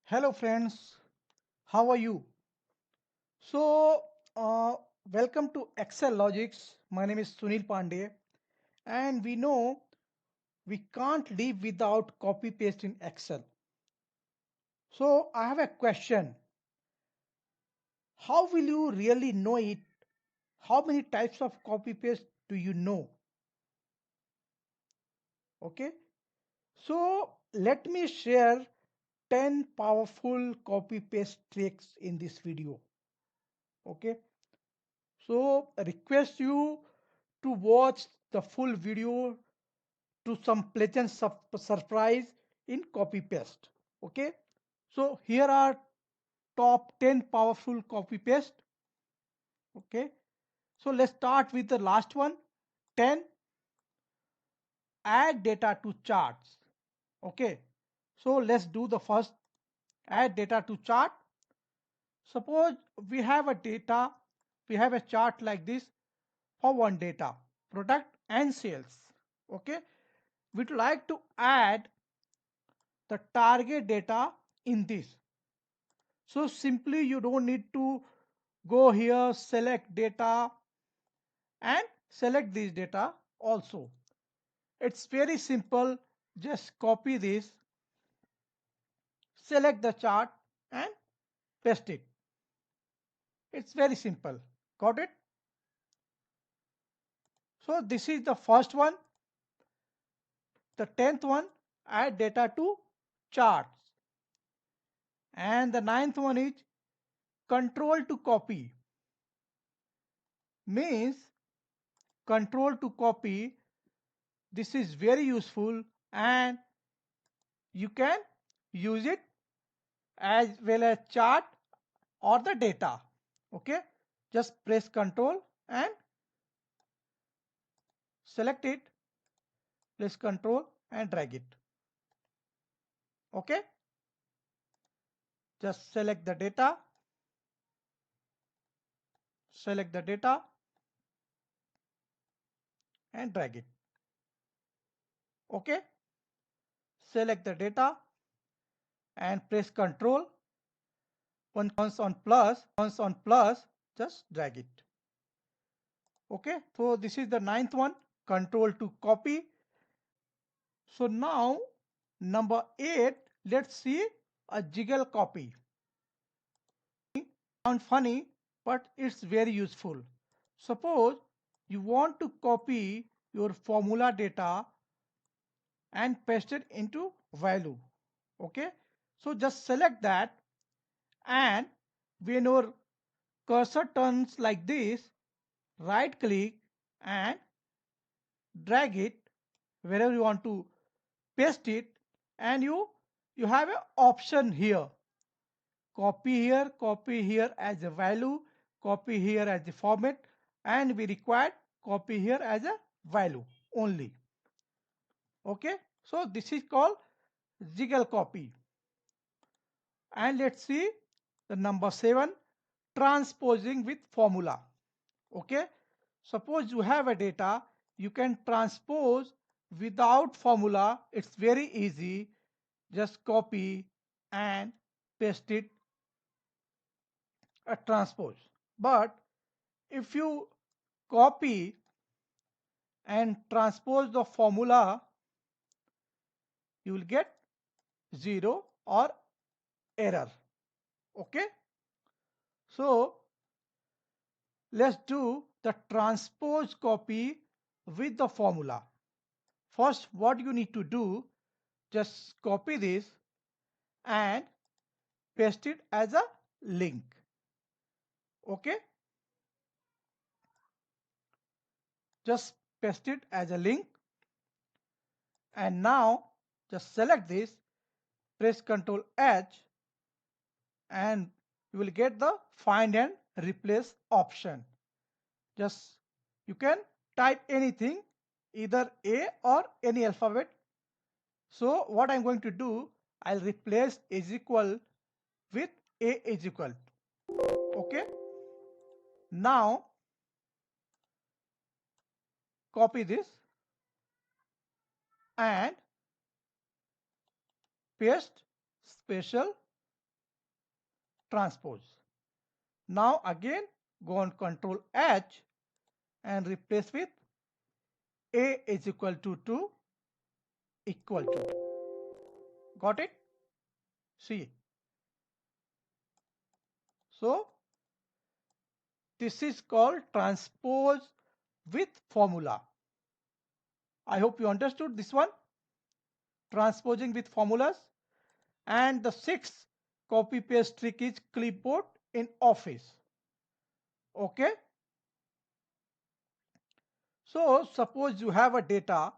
Hello friends, how are you? So, uh, welcome to Excel Logics. My name is Sunil Pandey, and we know we can't live without copy paste in Excel. So, I have a question. How will you really know it? How many types of copy paste do you know? Okay, so let me share 10 powerful copy paste tricks in this video. Okay, so I request you to watch the full video to some pleasant surprise in copy paste. Okay, so here are top 10 powerful copy paste. Okay, so let's start with the last one. 10, add data to charts. Okay, so let's do the first, add data to chart. Suppose we have a data, we have a chart like this for one data, product and sales. Okay, we'd like to add the target data in this. So simply you don't need to go here, select data and select this data also. It's very simple. Just copy this, select the chart and paste it. It's very simple. Got it? So this is the first one. The 10th one, add data to charts. And the ninth one is control to copy. Means control to copy. This is very useful and you can use it as well as chart or the data. Okay, just press control and select it, press control and drag it. Okay, just select the data and drag it. Okay, select the data and press control. Once on plus, just drag it. Okay, so this is the ninth one, control to copy. So now number 8, let's see a jiggle copy. Sound funny, but it's very useful. Suppose you want to copy your formula data and paste it into value. Okay, so just select that, and when your cursor turns like this, right click and drag it wherever you want to paste it, and you have an option here, copy here as a value, copy here as the format, and we require copy here as a value only. Okay, so this is called jiggle copy. And let's see the number 7, transposing with formula. Okay, suppose you have a data, you can transpose without formula. It's very easy. Just copy and paste it, a transpose. But if you copy and transpose the formula, you will get 0 or error. Okay, so let's do the transpose copy with the formula. First, what you need to do, just copy this and paste it as a link. Okay, just paste it as a link, and now just select this, press Ctrl H, and you will get the find and replace option. Just you can type anything, either A or any alphabet. So what I'm going to do, I'll replace is equal with A is equal. Okay, now copy this and paste special transpose. Now again go on Control H and replace with A is equal to 2 equal to. Got it? See. So this is called transpose with formula. I hope you understood this one. Transposing with formulas. And the sixth copy paste trick is clipboard in Office. Okay. So suppose you have a data.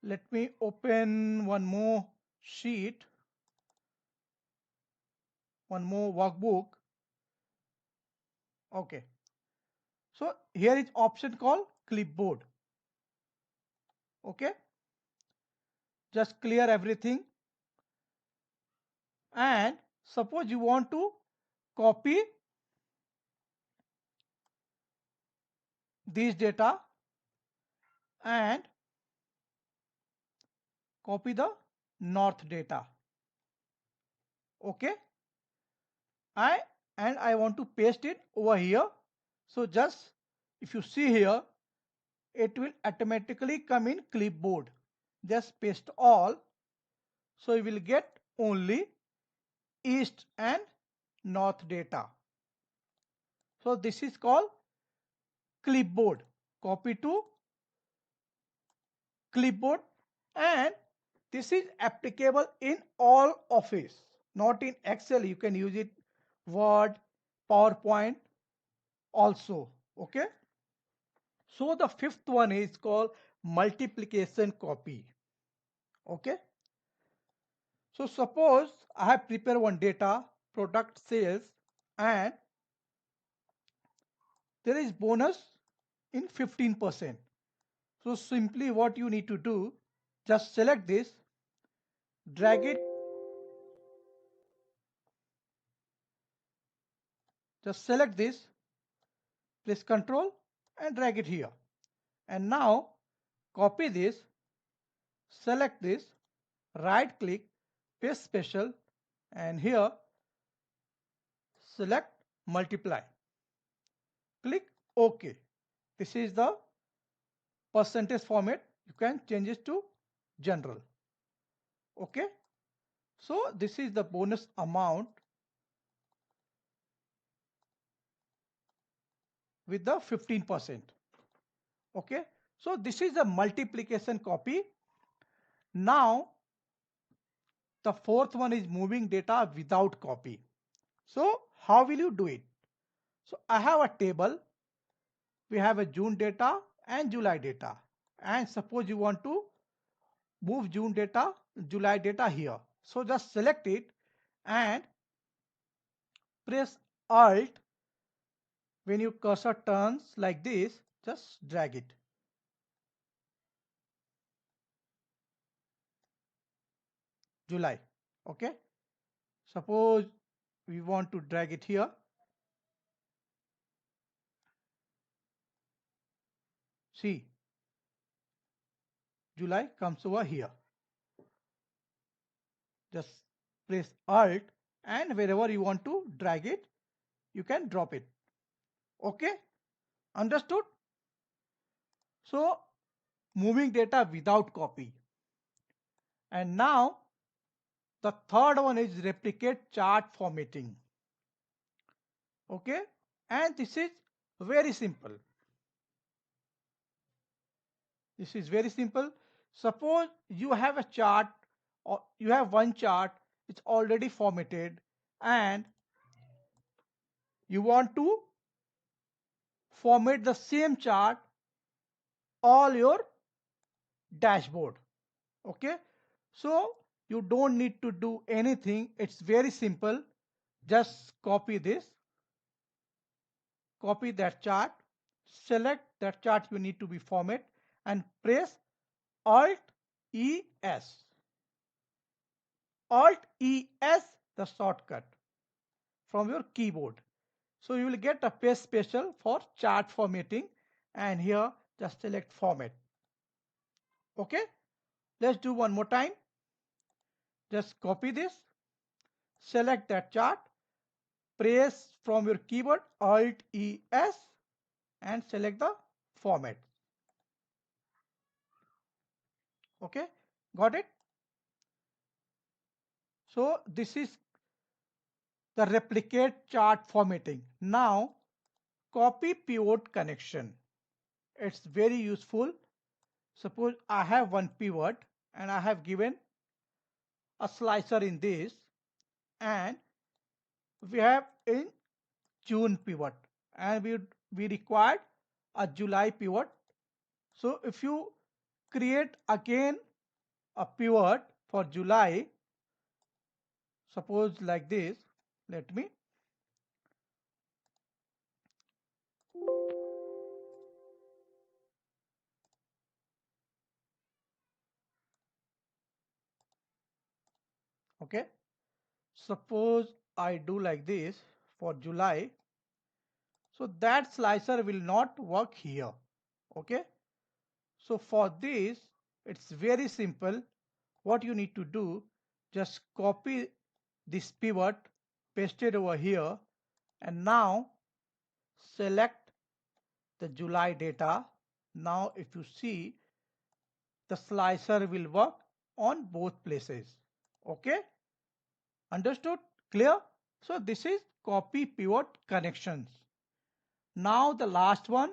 Let me open one more sheet, one more workbook. Okay. So here is option called clipboard. Okay. Just clear everything. And suppose you want to copy these data and copy the north data. Okay. I want to paste it over here. So just if you see here, it will automatically come in clipboard. Just paste all. So you will get only east and north data. So this is called clipboard. Copy to clipboard, and this is applicable in all Office, not in Excel. You can use it Word, PowerPoint also. Okay. So the fifth one is called multiplication copy. Okay. So suppose I have prepared one data, product sales, and there is bonus in 15%. So simply what you need to do, just select this, drag it, just select this, press Ctrl and drag it here. And now copy this, select this, right click, paste special, and here select multiply. Click OK. This is the percentage format. You can change it to general. Okay. So this is the bonus amount with the 15%. Okay. So this is a multiplication copy. Now the fourth one is moving data without copy. So how will you do it? So I have a table. We have a June data and July data. And suppose you want to move June data, July data here. So just select it and press Alt. When your cursor turns like this, just drag it. July. Okay. Suppose we want to drag it here. See, July comes over here. Just press Alt, and wherever you want to drag it, you can drop it. Okay. Understood? So moving data without copy. And now the third one is replicate chart formatting. Okay. And this is very simple. This is very simple. Suppose you have a chart, or you have one chart, it's already formatted, and you want to format the same chart all your dashboard. Okay. So you don't need to do anything. It's very simple. Just copy this, copy that chart, select that chart you need to be format, and press Alt ES. Alt ES, the shortcut from your keyboard. So you will get a paste special for chart formatting, and here just select format. Okay. Let's do one more time. Just copy this, select that chart, press from your keyboard Alt ES and select the format. Okay, got it? So this is the replicate chart formatting. Now copy pivot connection. It's very useful. Suppose I have one pivot and I have given a slicer in this, and we have in June pivot, and we required a July pivot. So if you create again a pivot for July, suppose like this, let me, okay, suppose I do like this for July, so that slicer will not work here. Okay, so for this, it's very simple. What you need to do, just copy this pivot, paste it over here, and now select the July data. Now if you see, the slicer will work on both places. Okay, understood? Clear? So this is copy pivot connections. Now the last one,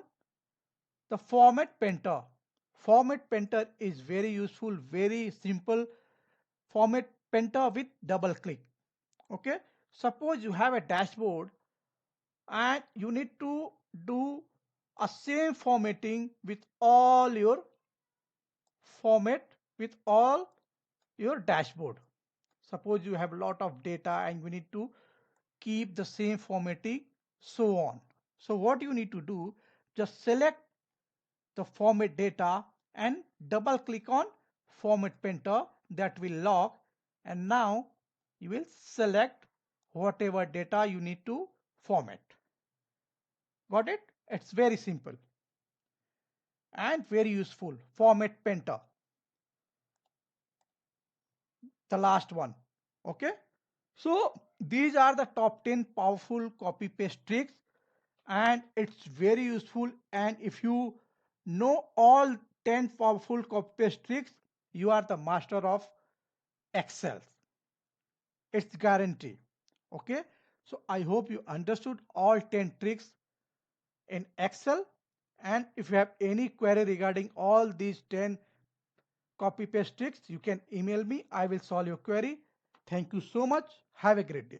the format painter. Format painter is very useful, very simple. Format painter with double click. Okay, suppose you have a dashboard and you need to do a same formatting with all your format with all your dashboard. Suppose you have a lot of data and you need to keep the same formatting, so on. So what you need to do, just select the format data and double click on format painter, that will lock, and now you will select whatever data you need to format. Got it? It's very simple and very useful. Format painter, the last one. Okay, so these are the top 10 powerful copy paste tricks, and it's very useful. And if you know all 10 powerful copy paste tricks, you are the master of Excel. It's guarantee. Okay, so I hope you understood all 10 tricks in Excel. And if you have any query regarding all these 10 copy paste tricks, you can email me. I will solve your query. Thank you so much. Have a great day.